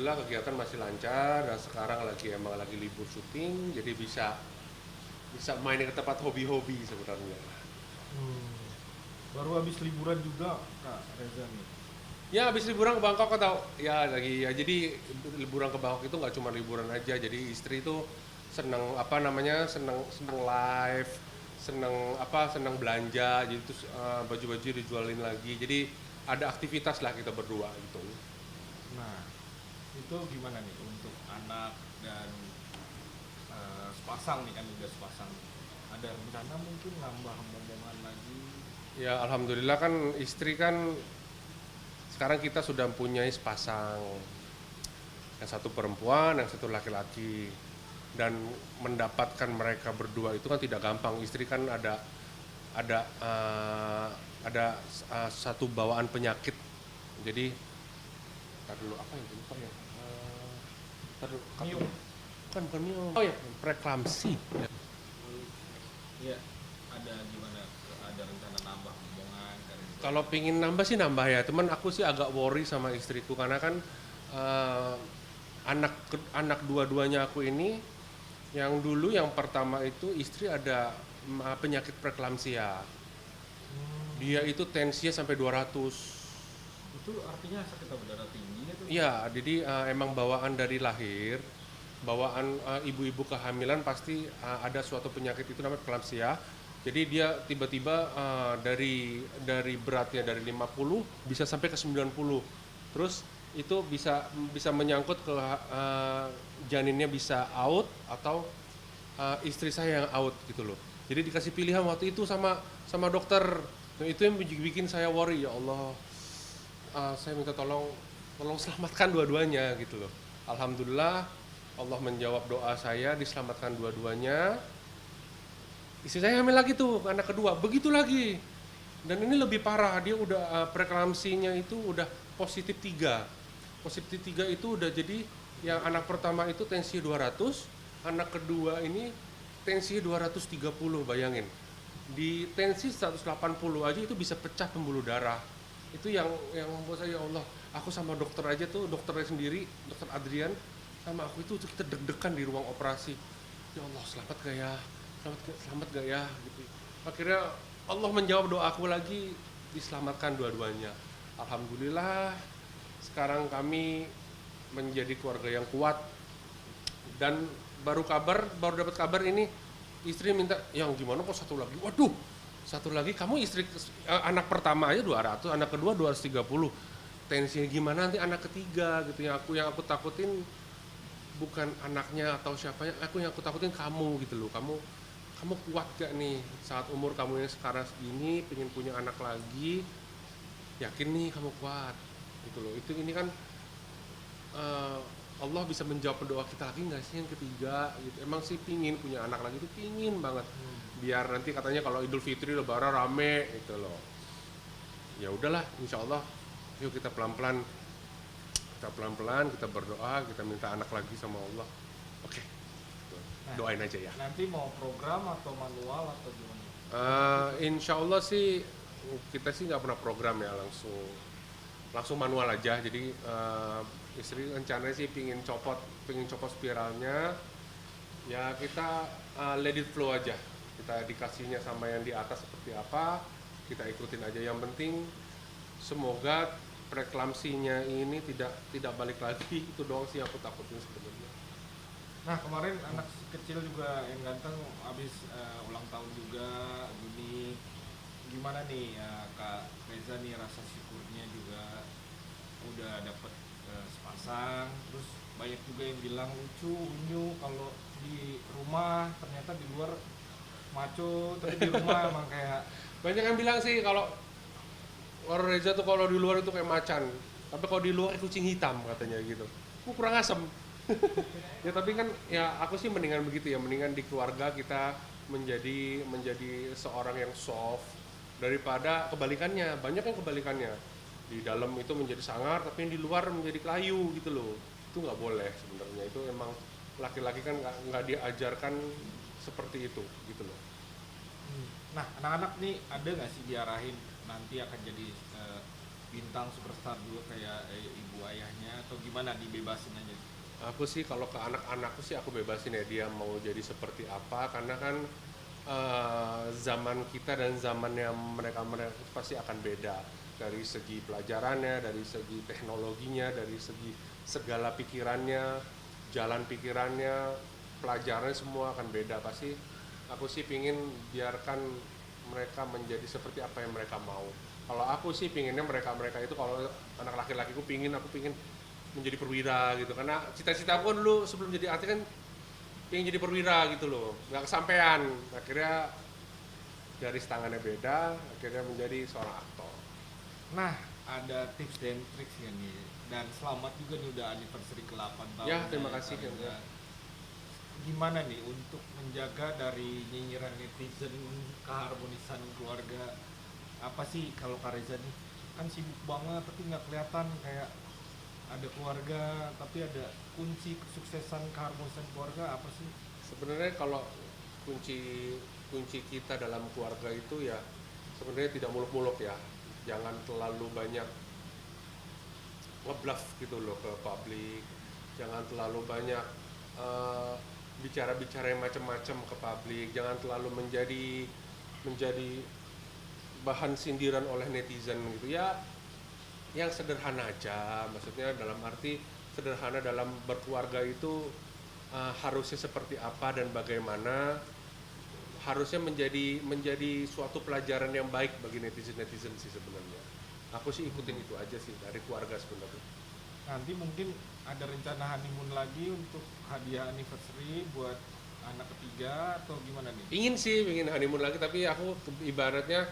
alhamdulillah kegiatan masih lancar dan sekarang emang lagi libur syuting, jadi bisa bisa main ke tempat hobi-hobi sebenarnya. Hmm. Baru habis liburan juga Kak Reza nih. Ya habis liburan ke Bangkok atau ya lagi ya jadi liburan ke Bangkok itu nggak cuma liburan aja, jadi istri itu seneng apa namanya seneng seneng live, seneng belanja, jadi terus baju-baju dijualin lagi, jadi ada aktivitas lah kita berdua gitu. Nah, itu gimana nih untuk anak dan sepasang nih kan udah sepasang. Ada rencana mungkin nambah momongan lagi? Ya alhamdulillah kan istri kan sekarang kita sudah mempunyai sepasang, yang satu perempuan, yang satu laki-laki, dan mendapatkan mereka berdua itu kan tidak gampang. Istri kan ada eh, ada satu bawaan penyakit, jadi tar dulu apa yang lupa ya. Tar dulu, Miu. bukan mio. Oh ya, preeklamsi. Ya. Iya, ada gimana? Ada rencana nambah momongan kan? Kalau pingin nambah sih nambah ya, teman aku sih agak worry sama istriku karena kan eh, anak dua-duanya aku ini, yang dulu yang pertama itu istri ada penyakit preeklamsia. Hmm, Dia itu tensinya sampai 200. itu artinya sakit apa darah tinggi itu? Iya, jadi emang bawaan dari lahir, bawaan ibu-ibu kehamilan pasti ada suatu penyakit itu namanya preeklamsia. Jadi dia tiba-tiba dari beratnya dari 50 bisa sampai ke 90. Terus itu bisa bisa menyangkut ke janinnya bisa out atau istri saya yang out gitu loh. Jadi dikasih pilihan waktu itu sama sama dokter. Nah, itu yang bikin saya worry, ya Allah. Saya minta tolong selamatkan dua-duanya gitu loh. Alhamdulillah Allah menjawab doa saya, diselamatkan dua-duanya. Istri saya hamil lagi tuh anak kedua, begitu lagi. Dan ini lebih parah, dia udah preeklamsinya itu udah positif 3. Positif 3 itu udah jadi yang anak pertama itu tensi 200, anak kedua ini tensi 230, bayangin. Di tensi 180 aja itu bisa pecah pembuluh darah. Itu yang membuat saya, ya Allah, aku sama dokter aja tuh, dokternya sendiri, dokter Adrian sama aku itu kita deg-degan di ruang operasi. Ya Allah, selamat gak ya? Selamat gak ya? Gitu. Akhirnya Allah menjawab doaku lagi, diselamatkan dua-duanya. Alhamdulillah, sekarang kami menjadi keluarga yang kuat. Dan baru dapat kabar ini, istri minta, yang gimana kok satu lagi? Waduh, satu lagi kamu istri anak pertama aja 200, anak kedua 230. Tensinya gimana nanti anak ketiga gitu, yang aku takutin bukan anaknya atau siapanya, yang aku takutin kamu gitu loh. Kamu kuat gak nih saat umur kamu yang sekarang segini pengen punya anak lagi, yakin nih kamu kuat gitu loh. Itu ini kan eh, Allah bisa menjawab doa kita lagi nggak sih yang ketiga gitu. Emang sih pingin punya anak lagi, itu pingin banget, biar nanti katanya kalau Idul Fitri Lebaran rame gitu loh. Ya udahlah, insya Allah yuk kita pelan-pelan kita berdoa, kita minta anak lagi sama Allah. Oke, Nah, doain aja ya. nanti mau program atau manual atau gimana? Insya Allah sih kita sih nggak pernah program ya, langsung langsung manual aja. Jadi istri rencananya sih pingin copot spiralnya. Ya kita let it flow aja. Kita dikasihnya sama yang di atas seperti apa, kita ikutin aja. Yang penting semoga preeklamsinya ini tidak tidak balik lagi. Itu doang sih yang aku takutin sebenarnya. Nah, kemarin anak kecil juga yang ganteng habis ulang tahun juga gini. Gimana nih ya, Kak Reza nih rasa syukurnya juga udah dapet sepasang. Terus banyak juga yang bilang lucu, unyu kalau di rumah ternyata di luar maco, tapi di rumah emang kayak Banyak yang bilang sih kalau orang Reza tuh kalau di luar itu kayak macan, tapi kalau di luar kucing hitam katanya gitu. Kurang asem. Ya tapi kan ya aku sih mendingan begitu ya, mendingan di keluarga kita menjadi menjadi seorang yang soft daripada kebalikannya. Banyak yang kebalikannya, di dalam itu menjadi sangar tapi yang di luar menjadi kayu gitu loh. Itu nggak boleh sebenarnya, itu emang laki-laki kan nggak diajarkan seperti itu gitu loh. nah, anak-anak nih ada nggak sih diarahin nanti akan jadi bintang superstar juga kayak ibu ayahnya, atau gimana dibebasin aja? Aku sih kalau ke anak-anakku sih aku bebasin ya dia mau jadi seperti apa, karena kan zaman kita dan zamannya mereka pasti akan beda dari segi pelajarannya, dari segi teknologinya, dari segi segala pikirannya, jalan pikirannya, pelajarannya semua akan beda pasti. Aku sih pingin biarkan mereka menjadi seperti apa yang mereka mau. Kalau aku sih pinginnya mereka itu, kalau anak laki-lakiku aku pingin menjadi perwira gitu, karena cita-cita aku kan dulu sebelum jadi artis kan pengen jadi perwira gitu loh, nggak kesampaian, akhirnya garis tangannya beda, akhirnya menjadi seorang aktor. Nah, ada tips dan triks ya nih, dan selamat juga nih udah anniversary ke-8 tahun Ya terima kasih Kak Reza. ya. Gimana nih untuk menjaga dari nyinyiran netizen, keharmonisan keluarga? Apa sih kalau Kak Reza nih kan sibuk banget tapi nggak kelihatan kayak ada keluarga, tapi ada kunci kesuksesan keharmonisan keluarga apa sih? Sebenarnya kalau kunci kunci kita dalam keluarga itu ya sebenarnya tidak muluk-muluk ya, jangan terlalu banyak ngebluff gitu loh ke publik, jangan terlalu banyak eh, bicara-bicara yang macam-macam ke publik, jangan terlalu menjadi bahan sindiran oleh netizen gitu ya, yang sederhana aja, maksudnya dalam arti sederhana dalam berkeluarga itu harusnya seperti apa dan bagaimana, harusnya menjadi suatu pelajaran yang baik bagi netizen sih sebenarnya. Aku sih ikutin itu aja sih dari keluarga sebenarnya. Nanti mungkin ada rencana honeymoon lagi untuk hadiah anniversary buat anak ketiga atau gimana nih? Pingin honeymoon lagi, tapi aku ibaratnya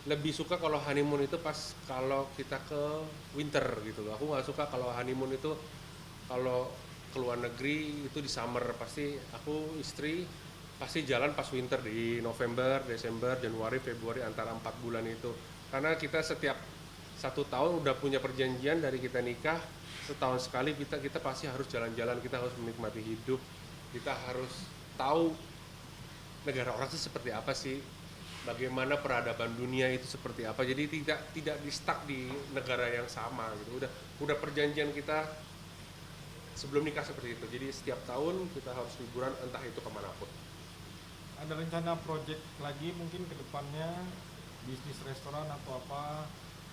lebih suka kalau honeymoon itu pas kalau kita ke winter gitu loh. Aku nggak suka kalau honeymoon itu kalau ke luar negeri itu di summer. Pasti aku istri pasti jalan pas winter di November, Desember, Januari, Februari, antara 4 bulan itu. Karena kita setiap 1 tahun udah punya perjanjian dari kita nikah, setahun sekali kita pasti harus jalan-jalan, kita harus menikmati hidup, kita harus tahu negara orang itu seperti apa sih, bagaimana peradaban dunia itu seperti apa. Jadi tidak di stuck di negara yang sama gitu. Udah perjanjian kita sebelum nikah seperti itu. Jadi setiap tahun kita harus liburan entah itu kemanapun. Ada rencana project lagi mungkin ke depannya, bisnis restoran atau apa,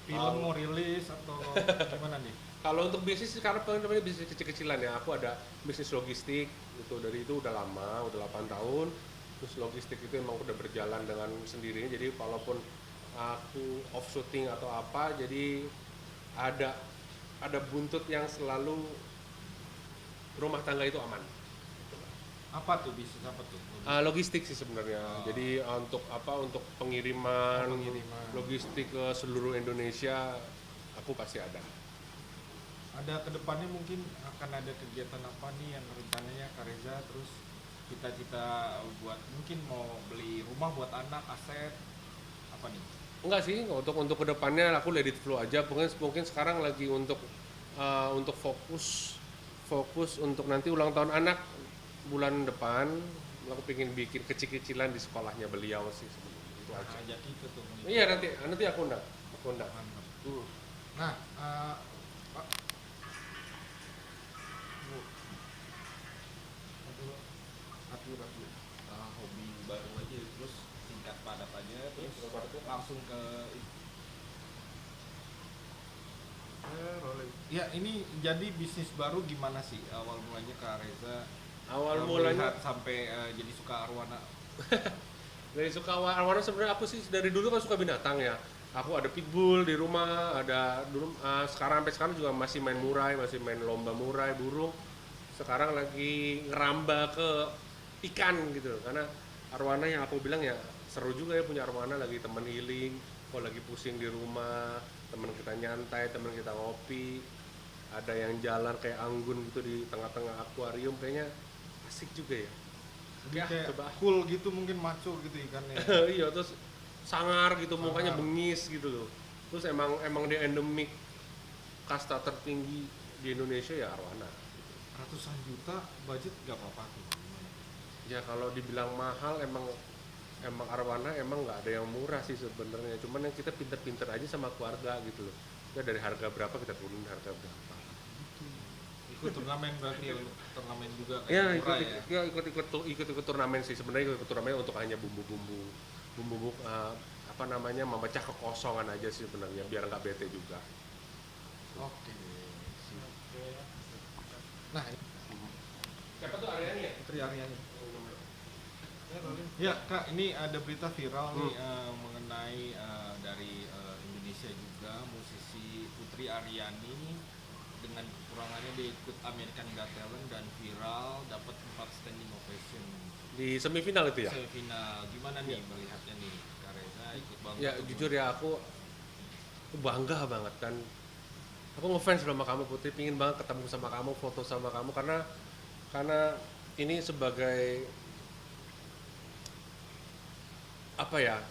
film mau rilis atau gimana nih? Kalau untuk bisnis sekarang namanya bisnis kecil-kecilan ya. Aku ada bisnis logistik itu, dari itu udah lama, udah 8 tahun. Terus logistik itu emang udah berjalan dengan sendirinya. Jadi walaupun aku off shooting atau apa, jadi ada buntut yang selalu rumah tangga itu aman. Apa tuh bisnis apa tuh? Logistik sih sebenarnya. Jadi untuk apa? Untuk pengiriman, logistik ke seluruh Indonesia, aku pasti ada. Ada kedepannya mungkin akan ada kegiatan apa nih yang rencananya Kak Reza, terus cita-cita buat mungkin mau beli rumah buat anak, aset apa nih? Enggak sih, untuk kedepannya aku let it flow aja. Mungkin sekarang lagi untuk fokus untuk nanti ulang tahun anak bulan depan. Aku pengen bikin kecil-kecilan di sekolahnya beliau sih sebenarnya. Itu aja. Ajak itu tuh. Iya, nanti aku undang. Mantap. Nah, Pak, Bu, atur hobi baru aja, terus singkat padat aja, terus langsung ke ya. Ini jadi bisnis baru gimana sih awal mulanya Kak Reza? Awal mulanya Melihat sampai jadi suka arwana. dari suka arwana, sebenarnya aku sih dari dulu kan suka binatang ya. Aku ada pitbull di rumah, ada dulu sampai sekarang juga masih main murai, masih main lomba murai burung. Sekarang lagi ngeramba ke ikan gitu, karena arwana yang aku bilang ya seru juga ya punya arwana, lagi temen healing, kalau lagi pusing di rumah, temen kita nyantai, temen kita ngopi, ada yang jalan kayak anggun gitu di tengah-tengah akuarium, kayaknya asik juga ya. Jadi Ya, kayak coba. cool gitu, mungkin maco gitu ikannya. Iya, terus sangar gitu, Sangar. mukanya bengis gitu loh. Terus emang dia endemik, kasta tertinggi di Indonesia ya arwana. Ratusan juta budget gak apa-apa tuh. Ya kalau dibilang mahal, emang arwana emang nggak ada yang murah sih sebenarnya. Cuman yang kita pinter-pinter aja sama keluarga gitu loh. ya dari harga berapa kita turunin harga berapa. Ikut turnamen berarti ya, turnamen juga Ya kayak ikut, murah ya. ya ikut turnamen sih sebenarnya, ikut turnamen untuk hanya bumbu apa namanya, memecah kekosongan aja sih sebenarnya, biar nggak bete juga. Oke. Nah, Siapa tuh Aryani ya? Putri Aryani. Ya Kak, ini ada berita viral nih mengenai dari Indonesia juga, musisi Putri Aryani dengan kekurangannya dia ikut American Got Talent dan viral dapat 4 standing ovation Di semifinal itu ya? semifinal. Gimana nih melihatnya nih Kak Reza ikut bangga? Ya atau jujur gimana? ya, aku bangga banget, dan aku ngefans sama kamu Putri, pingin banget ketemu sama kamu, foto sama kamu, karena ini sebagai apa ya,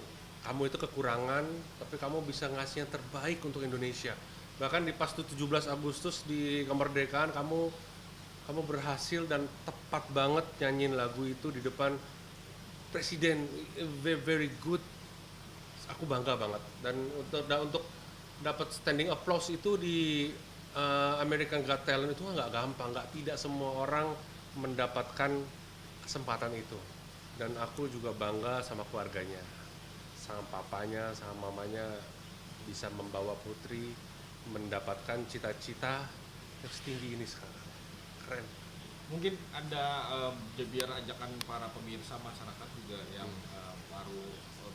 kamu itu kekurangan tapi kamu bisa ngasih yang terbaik untuk Indonesia. Bahkan di pas 17 Agustus di kemerdekaan kamu berhasil dan tepat banget nyanyiin lagu itu di depan presiden. Very good. Aku bangga banget, dan untuk dapat standing applause itu di American Got Talent itu nggak gampang, tidak semua orang mendapatkan kesempatan itu. Dan aku juga bangga sama keluarganya, sama papanya, sama mamanya, bisa membawa Putri mendapatkan cita-cita yang setinggi ini sekarang. Keren. Mungkin ada biar ajakan para pemirsa masyarakat juga yang baru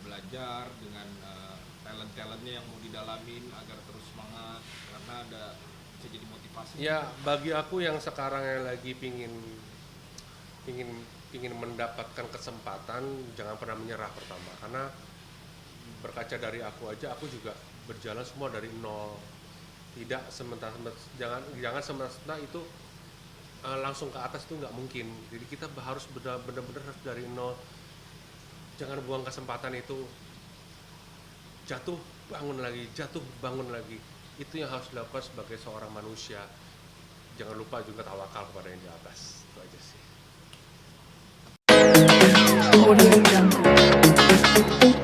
belajar dengan talent-talentnya yang mau didalamin agar terus semangat, karena ada bisa jadi motivasi. Ya bagi aku yang sekarang yang lagi pingin mendapatkan kesempatan, jangan pernah menyerah pertama, karena berkaca dari aku aja, aku juga berjalan semua dari nol. Tidak sementara, jangan sementara itu langsung ke atas, itu nggak mungkin. Jadi kita harus benar-benar dari nol. Jangan buang kesempatan itu. Jatuh bangun lagi, itu yang harus dilakukan sebagai seorang manusia. Jangan lupa juga tawakal kepada yang di atas. Itu aja sih. Audio Jungle.